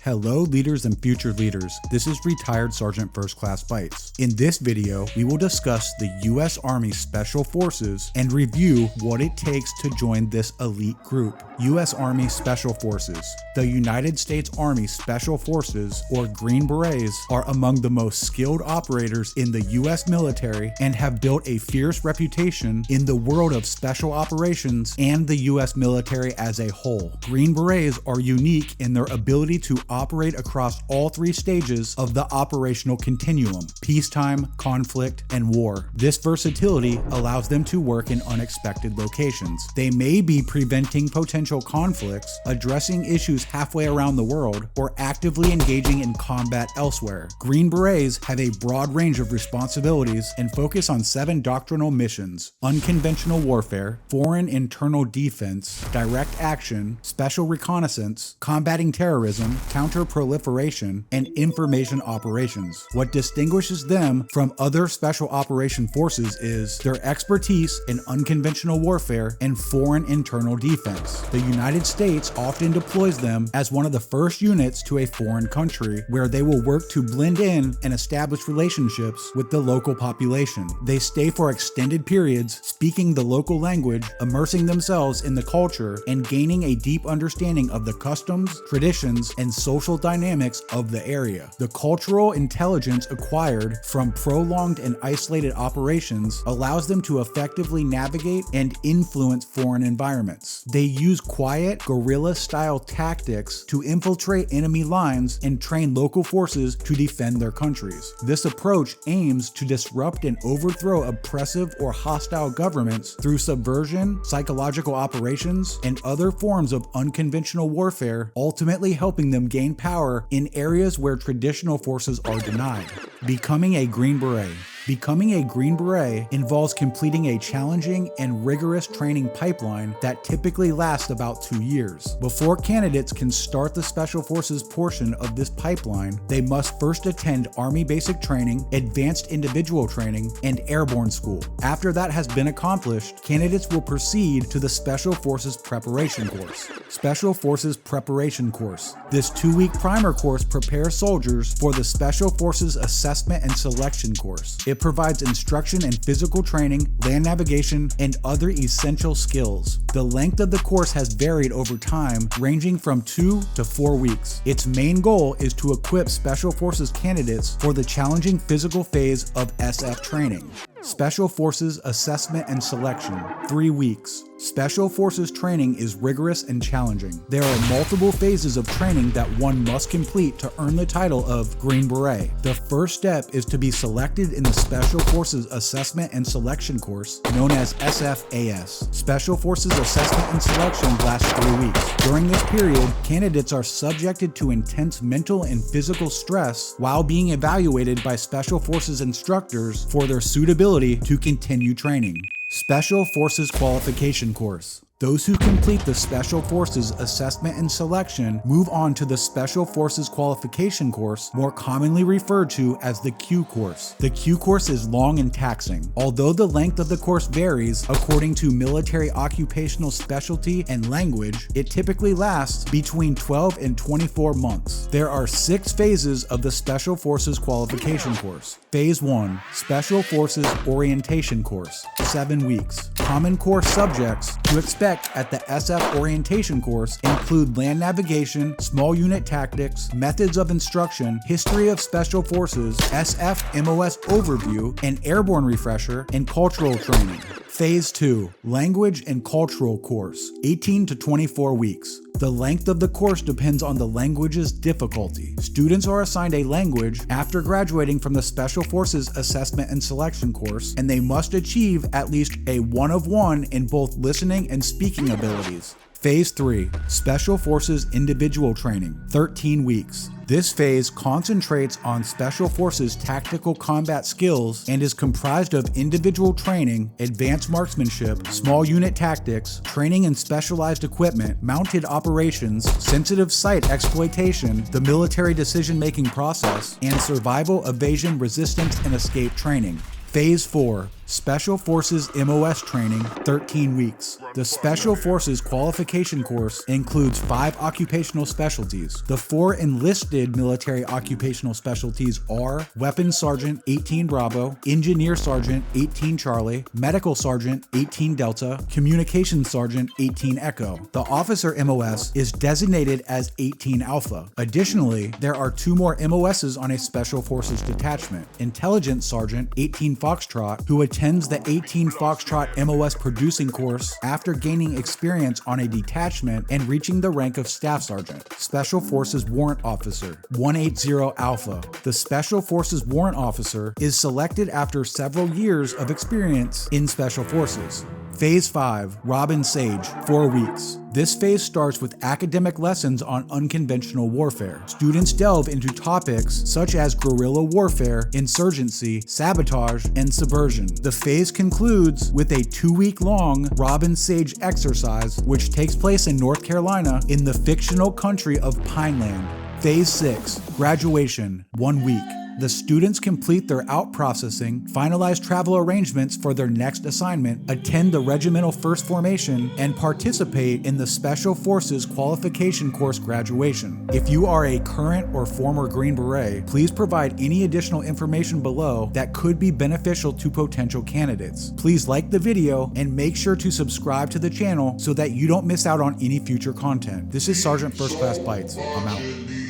Hello leaders and future leaders, this is Retired Sergeant First Class Bites. In this video, we will discuss the U.S. Army Special Forces and review what it takes to join this elite group. U.S. Army Special Forces. The United States Army Special Forces, or Green Berets, are among the most skilled operators in the U.S. military and have built a fierce reputation in the world of special operations and the U.S. military as a whole. Green Berets are unique in their ability to operate across all three stages of the operational continuum: peacetime, conflict, and war. This versatility allows them to work in unexpected locations. They may be preventing potential conflicts, addressing issues halfway around the world, or actively engaging in combat elsewhere. Green Berets have a broad range of responsibilities and focus on 7 doctrinal missions: unconventional warfare, foreign internal defense, direct action, special reconnaissance, combating terrorism, counter-proliferation, and information operations. What distinguishes them from other special operation forces is their expertise in unconventional warfare and foreign internal defense. The United States often deploys them as one of the first units to a foreign country, where they will work to blend in and establish relationships with the local population. They stay for extended periods, speaking the local language, immersing themselves in the culture, and gaining a deep understanding of the customs, traditions, and social dynamics of the area. The cultural intelligence acquired from prolonged and isolated operations allows them to effectively navigate and influence foreign environments. They use quiet, guerrilla-style tactics to infiltrate enemy lines and train local forces to defend their countries. This approach aims to disrupt and overthrow oppressive or hostile governments through subversion, psychological operations, and other forms of unconventional warfare, ultimately helping them gain power in areas where traditional forces are denied. Becoming a Green Beret. Becoming a Green Beret involves completing a challenging and rigorous training pipeline that typically lasts about 2 years. Before candidates can start the Special Forces portion of this pipeline, they must first attend Army Basic Training, Advanced Individual Training, and Airborne School. After that has been accomplished, candidates will proceed to the Special Forces Preparation Course. Special Forces Preparation Course. This 2-week primer course prepares soldiers for the Special Forces Assessment and Selection Course. It provides instruction in physical training, land navigation, and other essential skills. The length of the course has varied over time, ranging from 2 to 4 weeks. Its main goal is to equip Special Forces candidates for the challenging physical phase of SF training. Special Forces Assessment and Selection, 3 weeks. Special Forces training is rigorous and challenging. There are multiple phases of training that one must complete to earn the title of Green Beret. The first step is to be selected in the Special Forces Assessment and Selection course, known as SFAS. Special Forces Assessment and Selection lasts 3 weeks. During this period, candidates are subjected to intense mental and physical stress while being evaluated by Special Forces instructors for their suitability to continue training. Special Forces Qualification Course. Those who complete the Special Forces Assessment and Selection move on to the Special Forces Qualification Course, more commonly referred to as the Q Course. The Q Course is long and taxing. Although the length of the course varies according to military occupational specialty and language, it typically lasts between 12 and 24 months. There are 6 phases of the Special Forces Qualification Course. Phase 1, Special Forces Orientation Course, 7 weeks. Common course subjects to expect at the SF Orientation Course include land navigation, small unit tactics, methods of instruction, history of special forces, SF MOS overview, an airborne refresher, and cultural training. Phase 2, Language and Cultural Course, 18 to 24 weeks. The length of the course depends on the language's difficulty. Students are assigned a language after graduating from the Special Forces Assessment and Selection course, and they must achieve at least a 1 of 1 in both listening and speaking abilities. Phase 3, Special Forces Individual Training, 13 weeks. This phase concentrates on Special Forces tactical combat skills and is comprised of individual training, advanced marksmanship, small unit tactics, training in specialized equipment, mounted operations, sensitive site exploitation, the military decision-making process, and survival, evasion, resistance, and escape training. Phase 4, Special Forces MOS training, 13 weeks. The Special Forces Qualification course includes 5 occupational specialties. The 4 enlisted military occupational specialties are Weapons Sergeant 18 Bravo, Engineer Sergeant 18 Charlie, Medical Sergeant 18 Delta, Communications Sergeant 18 Echo. The Officer MOS is designated as 18 Alpha. Additionally, there are 2 more MOSs on a Special Forces detachment. Intelligence Sergeant 18 Foxtrot, who attends the 18 Foxtrot MOS producing course after gaining experience on a detachment and reaching the rank of Staff Sergeant. Special Forces Warrant Officer 180 Alpha. The Special Forces Warrant Officer is selected after several years of experience in Special Forces. Phase 5, Robin Sage, 4 weeks. This phase starts with academic lessons on unconventional warfare. Students delve into topics such as guerrilla warfare, insurgency, sabotage, and subversion. The phase concludes with a 2-week-long Robin Sage exercise, which takes place in North Carolina in the fictional country of Pineland. Phase 6, Graduation, 1 week. The students complete their out processing, finalize travel arrangements for their next assignment, attend the regimental first formation, and participate in the Special Forces Qualification course graduation. If you are a current or former Green Beret, please provide any additional information below that could be beneficial to potential candidates. Please like the video and make sure to subscribe to the channel so that you don't miss out on any future content. This is Sergeant First Class Bites. I'm out.